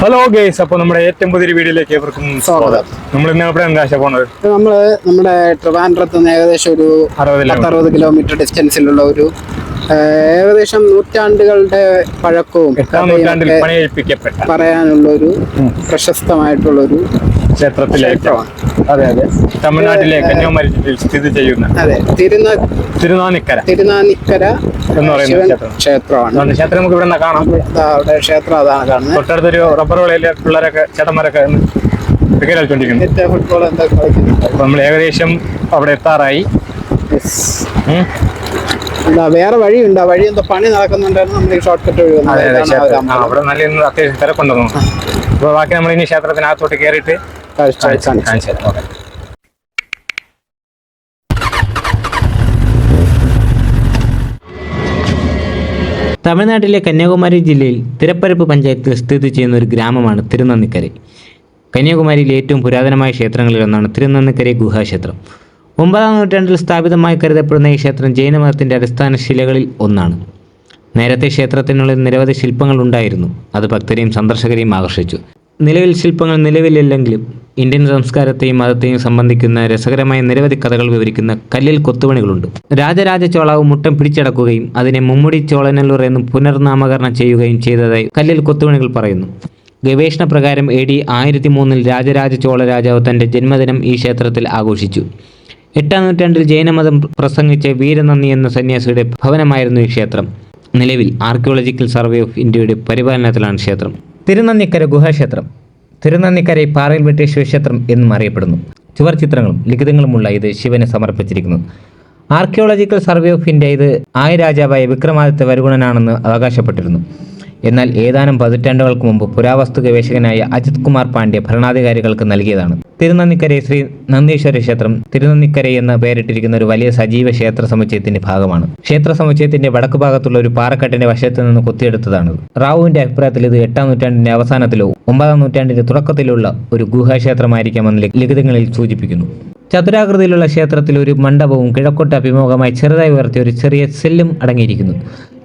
Hello guys, അപ്പൊ നമ്മുടെ ഏറ്റവും പുതിയ വീഡിയോയിലേക്ക് ഏവർക്കും സ്വാഗതം. നമ്മൾ ഇന്ന് എവിടെയാണ് കാശ പോണത്? നമ്മുടെ ട്രിവാൻഡ്രത്ത് നിന്ന് ഏകദേശം ഒരു 60 കിലോമീറ്റർ ഡിസ്റ്റൻസിലുള്ള ഒരു ഏകദേശം നൂറ്റാണ്ടുകളുടെ പഴക്കവും പറയാനുള്ള ഒരു പ്രശസ്തമായിട്ടുള്ള ഒരു ക്ഷേത്രത്തിലേക്കാണ്. അതെ അതെ, തമിഴ്നാട്ടിലെ കന്യാകുമാരി ജില്ലയിൽ സ്ഥിതി ചെയ്യുന്ന തിരുനാനിക്കര എന്ന് പറയുന്ന ക്ഷേത്രമാണ്. ക്ഷേത്രം നമുക്ക് ഇവിടെ കാണാം. അവിടെ ക്ഷേത്രം അതാണ് കാണുന്നത്. തൊട്ടടുത്തൊരു റബ്ബർ വിളയിലെ പിള്ളേരൊക്കെ ചേട്ടന്മാരൊക്കെ ക്രിക്കറ്റ് കളിച്ചോണ്ടിരിക്കുന്നു. ഫുട്ബോൾ എന്താ കളിക്കുന്നുണ്ട്. നമ്മൾ ഏകദേശം അവിടെ എത്താറായി. വേറെ വഴിയുണ്ട്, ആ വഴി എന്തോ പണി നടക്കുന്നുണ്ടായിരുന്നു. നമ്മൾ ഈ ഷോർട്ട് കട്ട് വഴി അവിടെ നല്ല അത്യാവശ്യം തിരക്കുണ്ടെന്നു. അപ്പൊ ബാക്കി നമ്മൾ ഇനി ക്ഷേത്രത്തിനകത്തോട്ട് കയറിയിട്ട് തമിഴ്നാട്ടിലെ കന്യാകുമാരി ജില്ലയിൽ തിരപ്പരപ്പ് പഞ്ചായത്തിൽ സ്ഥിതി ചെയ്യുന്ന ഒരു ഗ്രാമമാണ് തിരുനന്നിക്കര. കന്യാകുമാരിയിലെ ഏറ്റവും പുരാതനമായ ക്ഷേത്രങ്ങളിലൊന്നാണ് തിരുനന്നിക്കര ഗുഹാക്ഷേത്രം. 9ാം നൂറ്റാണ്ടിൽ സ്ഥാപിതമായി കരുതപ്പെടുന്ന ഈ ക്ഷേത്രം ജൈനമതത്തിൻ്റെ അടിസ്ഥാന ശിലകളിൽ ഒന്നാണ്. നേരത്തെ ക്ഷേത്രത്തിനുള്ളിൽ നിരവധി ശില്പങ്ങൾ ഉണ്ടായിരുന്നു. അത് ഭക്തരെയും സന്ദർശകരെയും ആകർഷിച്ചു. നിലവിൽ ശില്പങ്ങൾ നിലവിലില്ലെങ്കിലും ഇന്ത്യൻ സംസ്കാരത്തെയും മതത്തെയും സംബന്ധിക്കുന്ന രസകരമായ നിരവധി കഥകൾ വിവരിക്കുന്ന കല്ലിൽ കൊത്തുപണികളുണ്ട്. രാജരാജ ചോളാവ് മുട്ടം പിടിച്ചടക്കുകയും അതിനെ മുമ്മുടി ചോളനല്ലൂർ എന്ന് പുനർനാമകരണം ചെയ്യുകയും ചെയ്തതായി കല്ലിൽ കൊത്തുപണികൾ പറയുന്നു. ഗവേഷണ പ്രകാരം AD 1003 രാജരാജ ചോള രാജാവ് തൻ്റെ ജന്മദിനം ഈ ക്ഷേത്രത്തിൽ ആഘോഷിച്ചു. 8ാം നൂറ്റാണ്ടിൽ ജൈനമതം പ്രസംഗിച്ച വീരനന്ദി എന്ന സന്യാസിയുടെ ഭവനമായിരുന്നു ഈ ക്ഷേത്രം. നിലവിൽ ആർക്കിയോളജിക്കൽ സർവേ ഓഫ് ഇന്ത്യയുടെ പരിപാലനത്തിലാണ് ക്ഷേത്രം. തിരുനന്നിക്കര ഗുഹാക്ഷേത്രം. തിരുനന്നിക്കര പാറയിൽ വെട്ടിയ ശിവക്ഷേത്രം എന്നും അറിയപ്പെടുന്നു. ചുവർ ചിത്രങ്ങളും ലിഖിതങ്ങളുമുള്ള ഇത് ശിവന് സമർപ്പിച്ചിരിക്കുന്നു. ആർക്കിയോളജിക്കൽ സർവേ ഓഫ് ഇന്ത്യ ഇത് രാജാവായ വിക്രമാദിത്യ വരുഗുണനാണെന്ന് അവകാശപ്പെട്ടിരുന്നു. എന്നാൽ ഏതാനും പതിറ്റാണ്ടുകൾക്ക് മുമ്പ് പുരാവസ്തു ഗവേഷകനായ അജിത് കുമാർ പാണ്ഡ്യ ഭരണാധികാരികൾക്ക് നൽകിയതാണ്. തിരുനന്നിക്കര ശ്രീ നന്ദീശ്വര ക്ഷേത്രം തിരുനന്നിക്കര എന്ന് പേരിട്ടിരിക്കുന്ന ഒരു വലിയ സജീവ ക്ഷേത്ര സമുച്ചയത്തിന്റെ ഭാഗമാണ്. ക്ഷേത്ര സമുച്ചയത്തിന്റെ വടക്കു ഭാഗത്തുള്ള ഒരു പാറക്കെട്ടിന്റെ വശത്ത് നിന്ന് കൊത്തിയെടുത്തതാണ്. റാവുവിന്റെ അഭിപ്രായത്തിൽ ഇത് 8ാം നൂറ്റാണ്ടിന്റെ അവസാനത്തിലോ 9ാം നൂറ്റാണ്ടിന്റെ തുടക്കത്തിലുള്ള ഒരു ഗുഹാക്ഷേത്രമായിരിക്കാമെന്ന് ലിഖിതങ്ങളിൽ സൂചിപ്പിക്കുന്നു. ചതുരാകൃതിയിലുള്ള ക്ഷേത്രത്തിൽ ഒരു മണ്ഡപവും കിഴക്കോട്ട് അഭിമുഖമായി ചെറുതായി ഉയർത്തിയ ഒരു ചെറിയ സെല്ലും അടങ്ങിയിരിക്കുന്നു.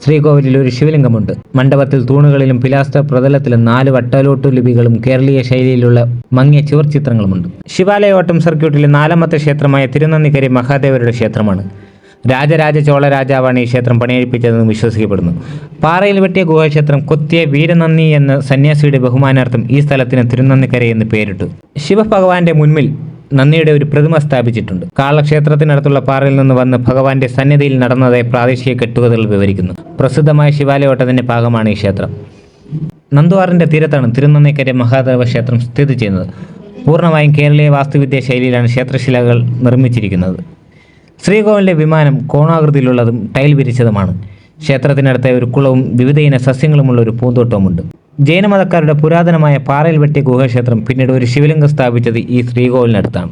ശ്രീകോവിലിൽ ഒരു ശിവലിംഗമുണ്ട്. മണ്ഡപത്തിൽ തൂണുകളിലും പിലാസ്റ്റർ പ്രതലത്തിലും 4 വട്ടലോട്ടു ലിപികളും കേരളീയ ശൈലിയിലുള്ള മങ്ങിയ ചുവർ ചിത്രങ്ങളുമുണ്ട്. ശിവാലയോട്ടം സർക്യൂട്ടിലെ 4ാമത്തെ ക്ഷേത്രമായ തിരുനന്നിക്കര മഹാദേവരുടെ ക്ഷേത്രമാണ്. രാജരാജ ചോള രാജാവാണ് ഈ ക്ഷേത്രം പണിയെടുപ്പിച്ചതെന്ന് വിശ്വസിക്കപ്പെടുന്നു. പാറയിൽ വെട്ടിയ ഗുഹാക്ഷേത്രം കൊത്തിയ വീരനന്ദി എന്ന സന്യാസിയുടെ ബഹുമാനാർത്ഥം ഈ സ്ഥലത്തിന് തിരുനന്നിക്കര എന്ന് പേരിട്ടു. ശിവഭഗവാന്റെ മുൻപിൽ നന്ദിയുടെ ഒരു പ്രതിമ സ്ഥാപിച്ചിട്ടുണ്ട്. കാളക്ഷേത്രത്തിനടുത്തുള്ള പാറയിൽ നിന്ന് വന്ന് ഭഗവാന്റെ സന്നിധിയിൽ നടന്നതായി പ്രാദേശിക കെട്ടുകഥകൾ വിവരിക്കുന്നു. പ്രസിദ്ധമായ ശിവാലയോട്ടത്തിന്റെ ഭാഗമാണ് ഈ ക്ഷേത്രം. നന്ദുവാറിന്റെ തീരത്താണ് തിരുനന്നിക്കര മഹാദേവ ക്ഷേത്രം സ്ഥിതി ചെയ്യുന്നത്. പൂർണ്ണമായും കേരളീയ വാസ്തുവിദ്യാ ശൈലിയിലാണ് ക്ഷേത്രശിലകൾ നിർമ്മിച്ചിരിക്കുന്നത്. ശ്രീകോവിലിന്റെ വിമാനം കോണാകൃതിയിലുള്ളതും ടൈൽ വിരിച്ചതുമാണ്. ക്ഷേത്രത്തിനടുത്ത ഒരു കുളവും വിവിധയിന സസ്യങ്ങളുമുള്ള ഒരു പൂന്തോട്ടവുമുണ്ട്. ജൈനമതക്കാരുടെ പുരാതനമായ പാറയിൽ വെട്ടിയ ഗുഹാക്ഷേത്രം പിന്നീട് ഒരു ശിവലിംഗം സ്ഥാപിച്ചത് ഈ ശ്രീകോവിലിനടുത്താണ്.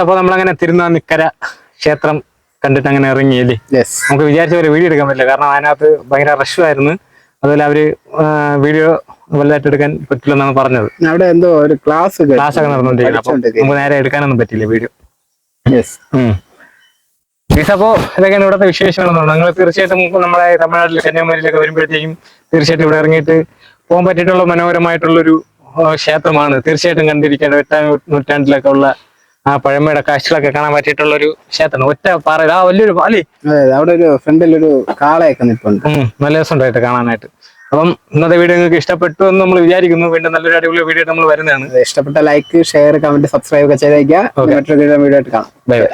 അപ്പൊ നമ്മളങ്ങനെ തിരുനന്നിക്കര ക്ഷേത്രം കണ്ടിട്ട് അങ്ങനെ ഇറങ്ങിയല്ലേ. നമുക്ക് വിചാരിച്ച പോലെ വീഡിയോ എടുക്കാൻ പറ്റില്ല, കാരണം അതിനകത്ത് ഭയങ്കര റഷായിരുന്നു. അതുപോലെ അവര് വീഡിയോ വലുതായിട്ട് എടുക്കാൻ പറ്റില്ലെന്നാണ് പറഞ്ഞത്. അവിടെ എന്തോ ഒരു ക്ലാസ് ഒക്കെ നടന്നുകൊണ്ടിരിക്കുന്നത്. അപ്പൊ നമുക്ക് നേരെ എടുക്കാനൊന്നും പറ്റില്ല വീഡിയോ. അപ്പോ ഇതൊക്കെയാണ് ഇവിടുത്തെ വിശേഷങ്ങളെന്നുള്ളത്. നിങ്ങൾ തീർച്ചയായിട്ടും നമ്മുടെ തമിഴ്നാട്ടിൽ കന്യാകുമാരിയിലൊക്കെ വരുമ്പോഴത്തേക്കും തീർച്ചയായിട്ടും ഇവിടെ ഇറങ്ങിയിട്ട് പോകാൻ പറ്റിയിട്ടുള്ള മനോഹരമായിട്ടുള്ളൊരു ക്ഷേത്രമാണ്. തീർച്ചയായിട്ടും കണ്ടിരിക്കേണ്ട 8ാം നൂറ്റാണ്ടിലൊക്കെ ഉള്ള ആ പഴമയുടെ കാഴ്ചകളൊക്കെ കാണാൻ പറ്റിയിട്ടുള്ള ഒരു ക്ഷേത്രം. ഒറ്റ പാറ, വലിയൊരു പാലി. അവിടെ ഒരു ഫ്രണ്ടിൽ ഒരു കാളയൊക്കെ നിൽപ്പുണ്ട്. നല്ല രസമുണ്ടായിട്ട് കാണാനായിട്ട്. അപ്പം ഇന്നത്തെ വീഡിയോ നിങ്ങൾക്ക് ഇഷ്ടപ്പെട്ടു എന്ന് നമ്മൾ വിചാരിക്കുന്നു. വീണ്ടും നല്ലൊരു അടിപൊളി വീഡിയോ ആയിട്ട് നമ്മൾ വരുന്നതാണ്. ഇഷ്ടപ്പെട്ട ലൈക്ക്, ഷെയർ, കമന്റ്, സബ്സ്ക്രൈബ് ഒക്കെ ചെയ്തേക്കുക. മറ്റൊരു വീഡിയോ ആയിട്ട് കാണാം. Bye bye.